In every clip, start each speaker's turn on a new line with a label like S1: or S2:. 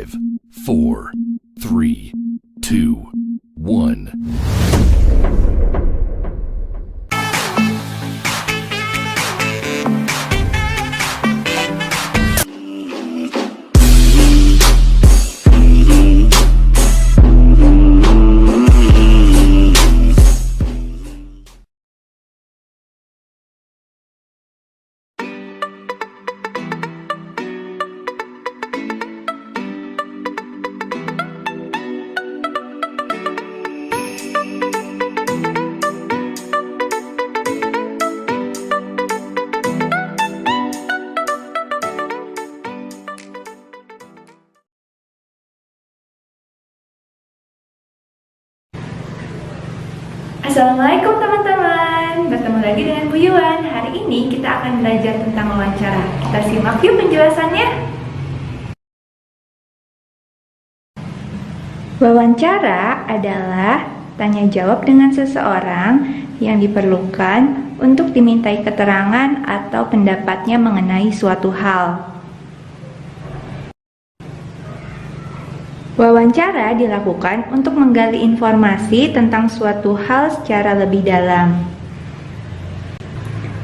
S1: 5, 4, 3, 2, 1.
S2: Assalamualaikum teman-teman, bertemu lagi dengan Bu Yuan. Hari ini kita akan belajar tentang wawancara. Kita simak yuk penjelasannya. Wawancara adalah tanya jawab dengan seseorang yang diperlukan untuk dimintai keterangan atau pendapatnya mengenai suatu hal. Wawancara dilakukan untuk menggali informasi tentang suatu hal secara lebih dalam.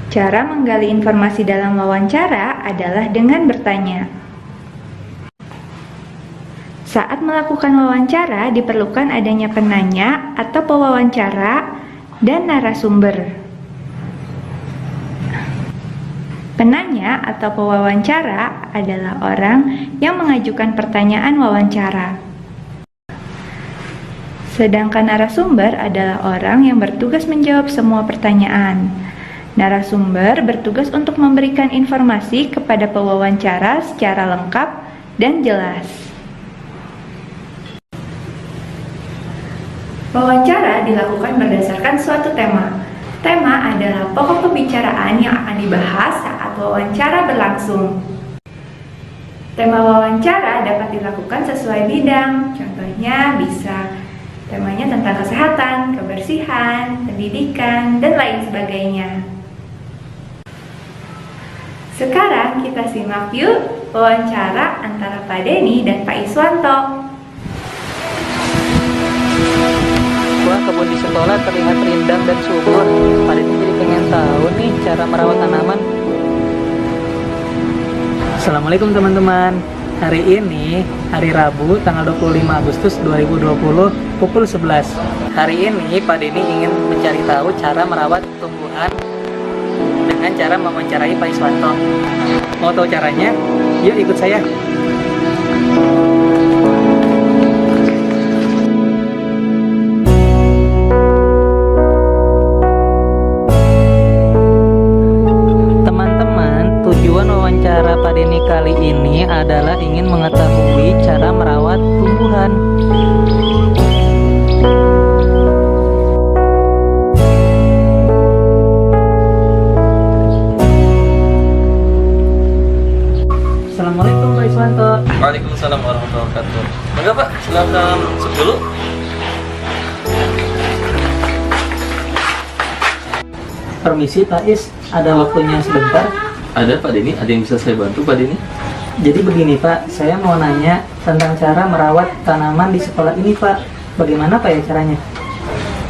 S2: Cara menggali informasi dalam wawancara adalah dengan bertanya. Saat melakukan wawancara, diperlukan adanya penanya atau pewawancara dan narasumber. Penanya atau pewawancara adalah orang yang mengajukan pertanyaan wawancara. Sedangkan narasumber adalah orang yang bertugas menjawab semua pertanyaan. Narasumber bertugas untuk memberikan informasi kepada pewawancara secara lengkap dan jelas. Wawancara dilakukan berdasarkan suatu tema. Tema adalah pokok pembicaraan yang akan dibahas saat wawancara berlangsung. Tema wawancara dapat dilakukan sesuai bidang, contohnya bisa temanya tentang kesehatan, kebersihan, pendidikan, dan lain sebagainya. Sekarang kita simak yuk wawancara antara Pak Denny dan Pak Iswanto.
S3: Wah, kebun di sekolah terlihat rindang dan subur. Pak Denny jadi pengen tahu nih cara merawat tanaman. Assalamualaikum teman-teman. Hari ini hari Rabu tanggal 25 Agustus 2020 pukul 11. Hari ini Pak Denny ingin mencari tahu cara merawat tumbuhan dengan cara mewawancarai Pak Iswanto. Mau tahu caranya? Yuk ikut saya. Wawancara Pak Denny kali ini adalah ingin mengetahui cara merawat tumbuhan. Assalamualaikum Pak Iswanto.
S4: Waalaikumsalam warahmatullahi wabarakatuh. Enggak Pak, silakan masuk dulu.
S3: Permisi Pak Is, ada waktunya sebentar?
S4: Ada Pak Denny, ada yang bisa saya bantu Pak Denny?
S3: Jadi begini Pak, saya mau nanya tentang cara merawat tanaman di sekolah ini Pak. Bagaimana Pak ya caranya?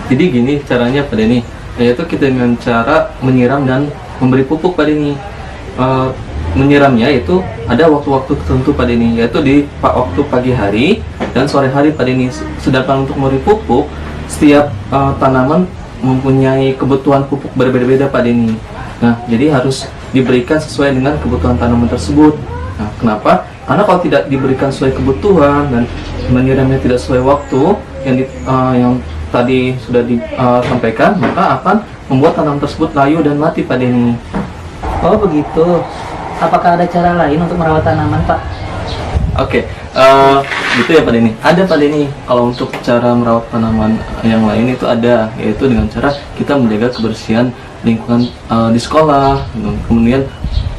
S4: Jadi gini caranya Pak Denny, yaitu kita dengan cara menyiram dan memberi pupuk Pak Denny. Menyiramnya itu ada waktu-waktu tertentu Pak Denny, yaitu di waktu pagi hari dan sore hari Pak Denny. Sedangkan untuk memberi pupuk, setiap tanaman mempunyai kebutuhan pupuk berbeda-beda Pak Denny. Nah, jadi harus diberikan sesuai dengan kebutuhan tanaman tersebut. Nah, kenapa? Karena kalau tidak diberikan sesuai kebutuhan dan menyiramnya tidak sesuai waktu yang tadi sudah disampaikan, maka akan membuat tanaman tersebut layu dan mati Pak Denny.
S3: Oh begitu. Apakah ada cara lain untuk merawat tanaman Pak?
S4: Oke, gitu ya Pak Denny. Ada Pak Denny. Kalau untuk cara merawat tanaman yang lain itu ada, yaitu dengan cara kita menjaga kebersihan lingkungan di sekolah, kemudian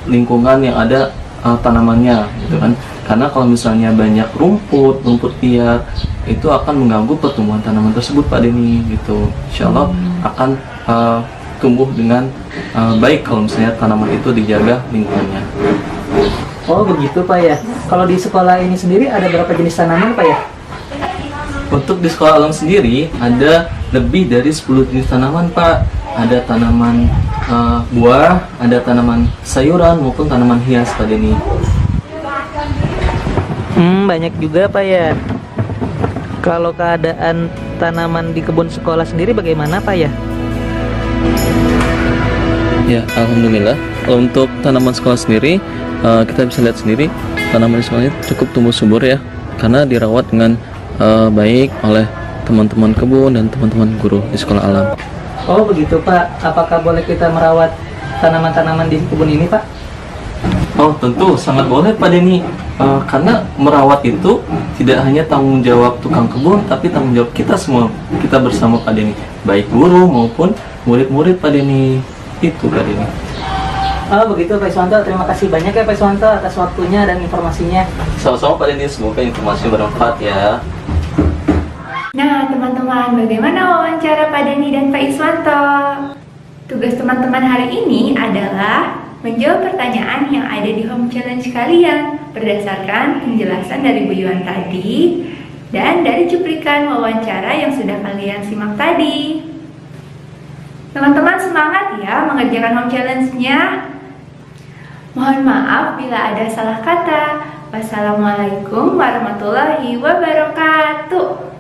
S4: lingkungan yang ada tanamannya, gitu kan. Karena kalau misalnya banyak rumput liar, itu akan mengganggu pertumbuhan tanaman tersebut Pak Denny, gitu. Insya Allah akan tumbuh dengan baik kalau misalnya tanaman itu dijaga lingkungannya.
S3: Oh begitu Pak ya. Kalau di sekolah ini sendiri ada berapa jenis tanaman Pak ya?
S4: Untuk di sekolah alam sendiri ada lebih dari 10 jenis tanaman Pak. Ada tanaman buah, ada tanaman sayuran maupun tanaman hias Pak Denny.
S3: Banyak juga Pak ya. Kalau keadaan tanaman di kebun sekolah sendiri bagaimana Pak ya?
S4: Ya, alhamdulillah. Untuk tanaman sekolah sendiri, kita bisa lihat sendiri tanaman di sekolahnya cukup tumbuh subur ya, karena dirawat dengan baik oleh teman-teman kebun dan teman-teman guru di sekolah alam.
S3: Oh begitu Pak. Apakah boleh kita merawat tanaman-tanaman di kebun ini Pak?
S4: Oh tentu sangat boleh Pak Denny. Karena merawat itu tidak hanya tanggung jawab tukang kebun, tapi tanggung jawab kita semua, kita bersama Pak Denny, baik guru maupun murid-murid Pak Denny. Itu Pak Denny.
S3: Oh begitu Pak Iswanto. Terima kasih banyak ya Pak Iswanto atas waktunya dan informasinya.
S4: Sama-sama Pak Denny, semoga informasi bermanfaat ya.
S2: Nah, teman-teman, bagaimana wawancara Pak Denny dan Pak Iswanto? Tugas teman-teman hari ini adalah menjawab pertanyaan yang ada di home challenge kalian berdasarkan penjelasan dari Bu Yuan tadi dan dari cuplikan wawancara yang sudah kalian simak tadi. Teman-teman semangat ya mengerjakan home challenge-nya. Mohon maaf bila ada salah kata. Wassalamualaikum warahmatullahi wabarakatuh.